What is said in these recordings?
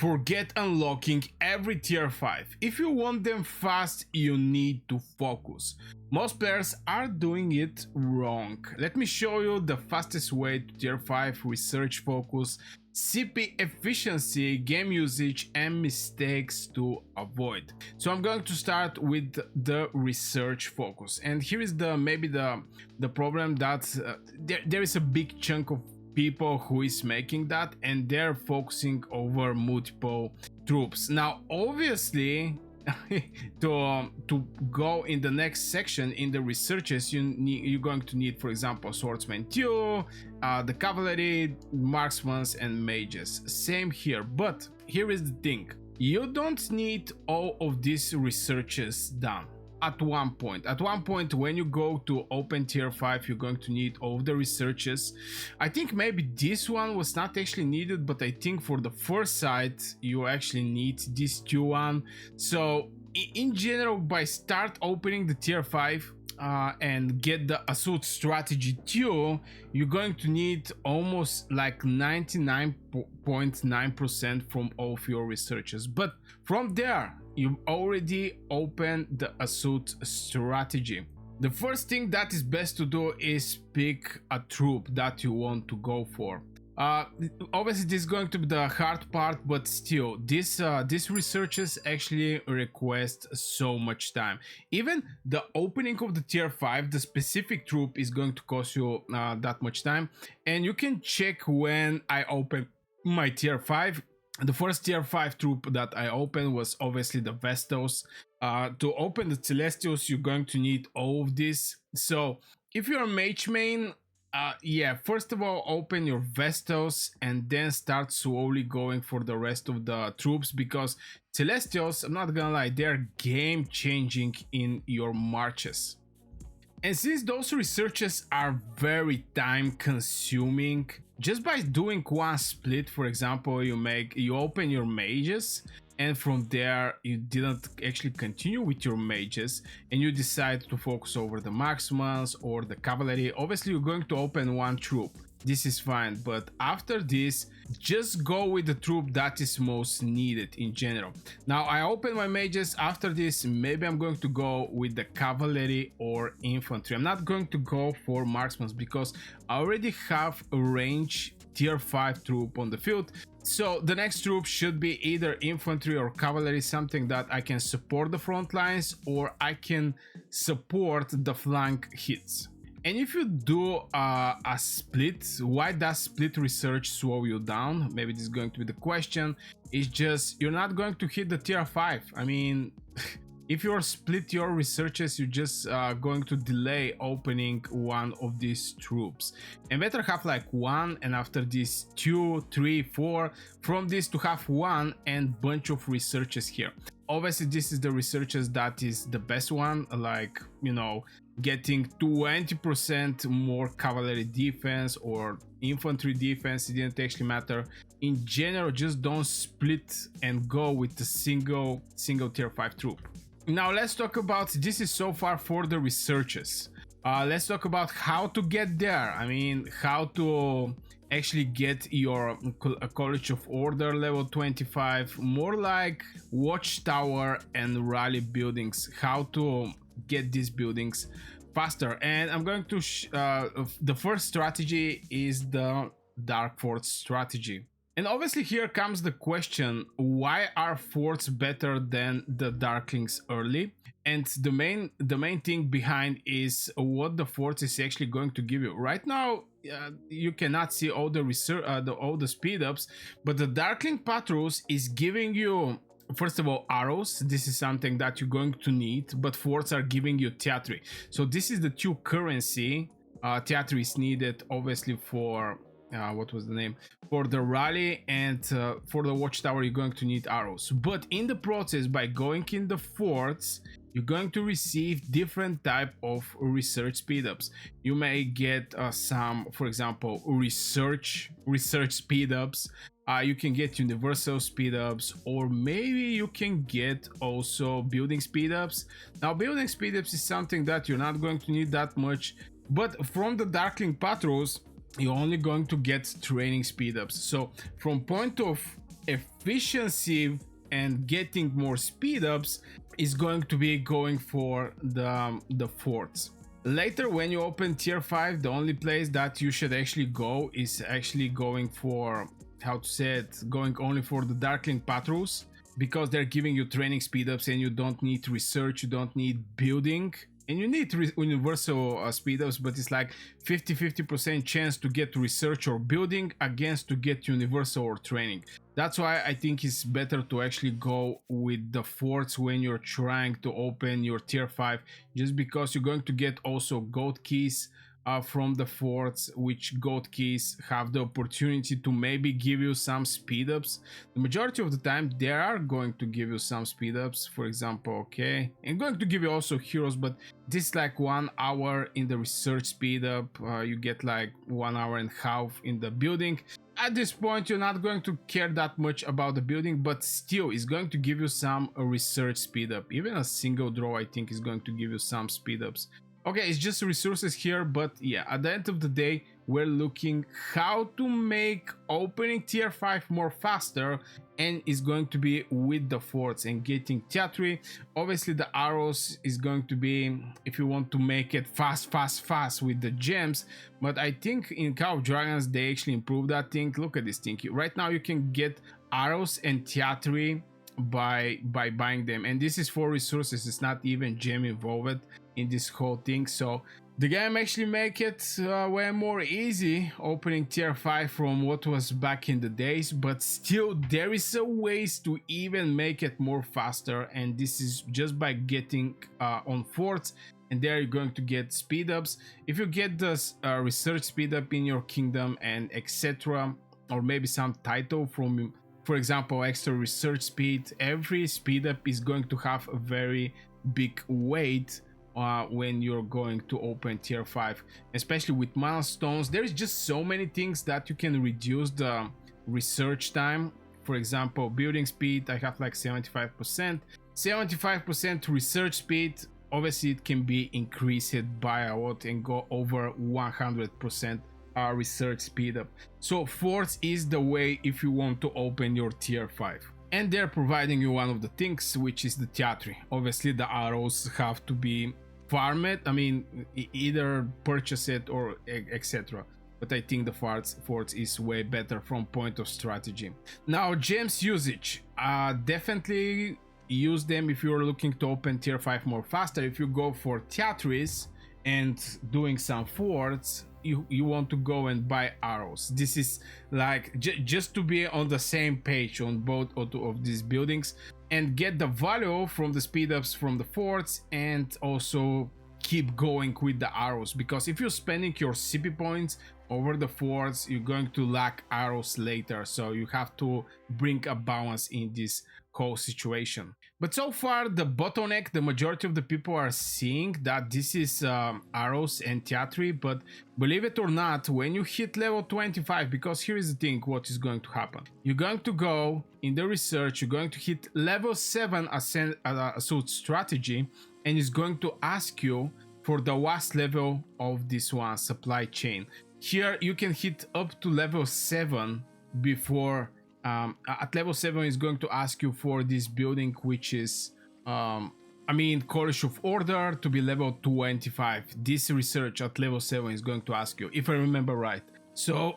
Forget unlocking every tier 5. If you want them fast, you need to focus. Most players are doing it wrong. Let me show you the fastest way to tier 5 research focus, CP efficiency, game usage, and mistakes to avoid. So I'm going to start with the research focus, and here is the problem that there is a big chunk of people who is making that, and they're focusing over multiple troops. Now obviously to go in the next section in the researches, you're going to need, for example, swordsman 2, the cavalry, marksmen, and mages. Same here, but here is the thing: you don't need all of these researches done at one point. At one point, when you go to open tier 5, you're going to need all of the researches. I think maybe this one was not actually needed, but I think for the first site you actually need this 2-1. So in general, by start opening the tier 5 and get the Assault Strategy 2, you're going to need almost like 99.9% from all of your researches. But from there, you already opened the Assault Strategy. The first thing that is best to do is pick a troop that you want to go for. Obviously this is going to be the hard part, but still, these researches actually request so much time. Even the opening of the tier 5, the specific troop is going to cost you that much time, and you can check when I open my tier 5. The first tier 5 troop that I opened was obviously the Vestals. To open the Celestials, you're going to need all of this. So if you're a mage main, yeah, first of all, open your Vestals and then start slowly going for the rest of the troops, because Celestials, I'm not gonna lie, they're game changing in your marches. And since those researches are very time consuming, just by doing one split, for example, you open your mages, and from there you didn't actually continue with your mages and you decide to focus over the marksmen or the cavalry. Obviously you're going to open one troop, this is fine, but after this, just go with the troop that is most needed in general. Now I open my mages. After this, maybe I'm going to go with the cavalry or infantry. I'm not going to go for marksmen because I already have a range tier 5 troop on the field. So the next troop should be either infantry or cavalry, something that I can support the front lines or I can support the flank hits. And if you do a split, why does split research slow you down? Maybe this is going to be the question. It's just you're not going to hit the tier 5. I mean, if you split your researches, you're just going to delay opening one of these troops. And better have like one, and after this 2, 3, 4, from this to have one and bunch of researches here. Obviously this is the researches that is the best one, like, you know, getting 20% more cavalry defense or infantry defense, it didn't actually matter. In general, just don't split and go with the single tier 5 troop. Now let's talk about, this is so far for the researches. Let's talk about how to get there. I mean, how to actually get your College of Order level 25, more like Watchtower and Rally buildings, how to get these buildings faster. And I'm going to the first strategy is the Dark Fort strategy. And obviously here comes the question, why are forts better than the Darklings early? And the main thing behind is what the fort is actually going to give you. Right now you cannot see all the research, all the speed ups, but the Darkling Patrols is giving you, first of all, arrows. This is something that you're going to need, but forts are giving you Teatri. So this is the 2 currency. Teatri is needed obviously for what was the name, for the rally, and for the Watchtower you're going to need arrows. But in the process, by going in the forts, you're going to receive different type of research speed ups. You may get some, for example, research speed ups. You can get universal speed ups, or maybe you can get also building speed ups. Now building speed ups is something that you're not going to need that much, but from the Darkling Patrols you're only going to get training speed ups. So from point of efficiency and getting more speed ups is going to be going for the forts. Later, when you open tier 5, the only place that you should actually go is actually going for, how to say it, going only for the Darkling Patrus, because they're giving you training speed ups and you don't need research, you don't need building, and you need universal speed ups, but it's like 50% chance to get research or building against to get universal or training. That's why I think it's better to actually go with the forts when you're trying to open your tier 5, just because you're going to get also gold keys from the forts, which gold keys have the opportunity to maybe give you some speed ups. The majority of the time they are going to give you some speed ups, for example, okay, and going to give you also heroes, but this is like 1 hour in the research speed up, you get like 1 hour and a half in the building. At this point you're not going to care that much about the building, but still it's going to give you some research speed up. Even a single draw I think is going to give you some speed ups. Okay, it's just resources here, but yeah, at the end of the day, we're looking how to make opening tier 5 more faster, and it's going to be with the forts and getting Teatri. Obviously, the arrows is going to be if you want to make it fast with the gems, but I think in Call of Dragons they actually improved that thing. Look at this thing. Right now you can get arrows and Teatri by buying them, and this is for resources. It's not even gem involved in this whole thing, so the game actually make it way more easy opening tier 5 from what was back in the days, but still there is a ways to even make it more faster, and this is just by getting on forts, and there you're going to get speed ups. If you get this research speed up in your kingdom and etc, or maybe some title from, for example, extra research speed, every speed up is going to have a very big weight when you're going to open tier 5, especially with milestones. There's just so many things that you can reduce the research time. For example, building speed, I have like 75% research speed. Obviously it can be increased by a lot and go over 100% research speed up. So force is the way if you want to open your tier 5, and they're providing you one of the things, which is the Teatri. Obviously the arrows have to be farmed, I mean either purchase it or etc, but I think the forts is way better from point of strategy. Now gems usage, definitely use them if you're looking to open tier 5 more faster. If you go for Teatris and doing some forts, you want to go and buy arrows. This is like just to be on the same page on both of these buildings and get the value from the speed ups from the forts, and also keep going with the arrows, because if you're spending your CP points over the forts, you're going to lack arrows later, so you have to bring a balance in this whole situation. But so far the bottleneck, the majority of the people are seeing that this is arrows and Teatri, but believe it or not, when you hit level 25, because here is the thing, what is going to happen, you're going to go in the research, you're going to hit level 7 assault strategy, and it's going to ask you for the last level of this one, supply chain. Here you can hit up to level 7 before at level 7 is going to ask you for this building, which is I mean College of Order, to be level 25. This research at level 7 is going to ask you, if I remember right. So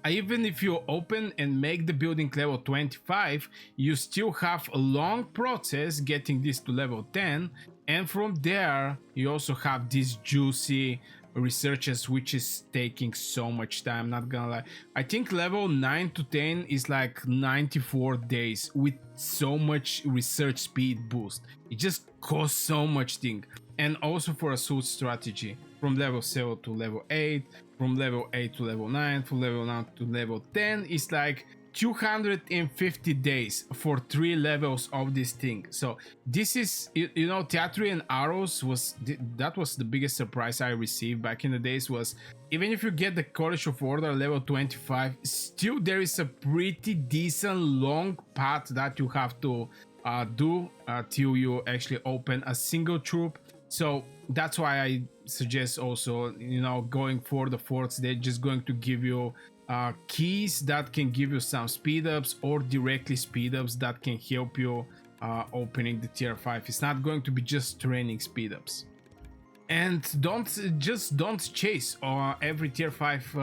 even if you open and make the building level 25, you still have a long process getting this to level 10, and from there you also have these juicy researches, which is taking so much time, not gonna lie. I think level 9 to 10 is like 94 days with so much research speed boost. It just costs so much thing. And also for assault strategy, from level 7 to level 8, from level 8 to level 9, from level 9 to level 10 is like 250 days for 3 levels of this thing. So this is, you know, Teatri and arrows was that was the biggest surprise I received back in the days. Was even if you get the College of Order level 25, still there is a pretty decent long path that you have to do till you actually open a single troop. So that's why I suggest also, you know, going for the forts. They're just going to give you keys that can give you some speed ups, or directly speed ups that can help you opening the tier 5. It's not going to be just training speed ups. And don't chase every tier 5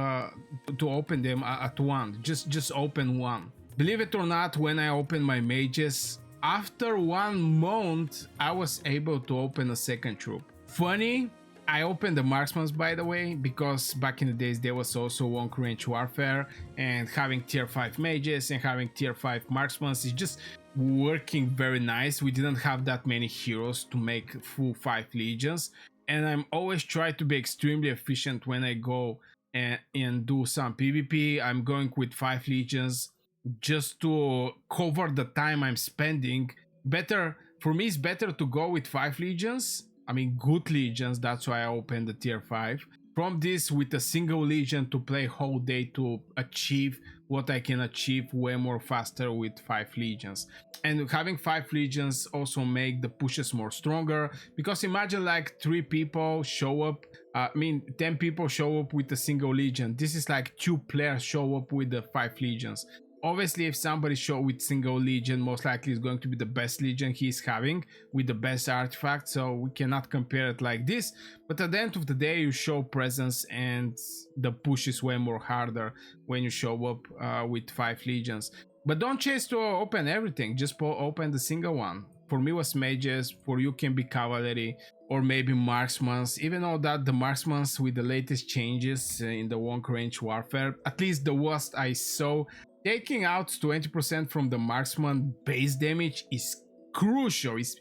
to open them at one. Just open one. Believe it or not, when I opened my mages, after 1 month I was able to open a second troop. Funny, I opened the marksmans, by the way, because back in the days there was also long range warfare, and having tier 5 mages and having tier 5 marksmans is just working very nice. We didn't have that many heroes to make full 5 legions, and I'm always trying to be extremely efficient when I go and do some PvP. I'm going with 5 legions just to cover the time I'm spending. Better for me, it's better to go with 5 legions. I mean, good legions. That's why I opened the tier 5. From this, with a single legion to play whole day to achieve what I can achieve way more faster with 5 legions. And having 5 legions also make the pushes more stronger, because imagine like 3 people show up, 10 people show up with a single legion. This is like 2 players show up with the 5 legions. Obviously, if somebody show with single legion, most likely is going to be the best legion he's having with the best artifact, so we cannot compare it like this. But at the end of the day, you show presence, and the push is way more harder when you show up with 5 legions. But don't chase to open everything, just open the single one. For me was mages, for you can be cavalry, or maybe marksmans. Even though that the marksmans with the latest changes in the long range warfare, at least the worst I saw, taking out 20% from the marksman base damage is crucial. It's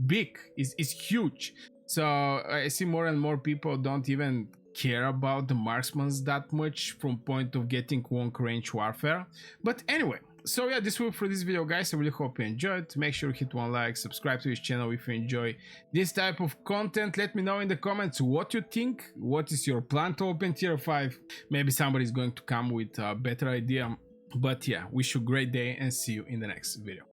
big, it's huge. So I see more and more people don't even care about the marksmans that much from point of getting long range warfare. But anyway, so yeah, this will for this video, guys. I really hope you enjoyed. Make sure to hit one like, subscribe to this channel if you enjoy this type of content. Let me know in the comments what you think. What is your plan to open tier 5? Maybe somebody's going to come with a better idea. But yeah, wish you a great day and see you in the next video.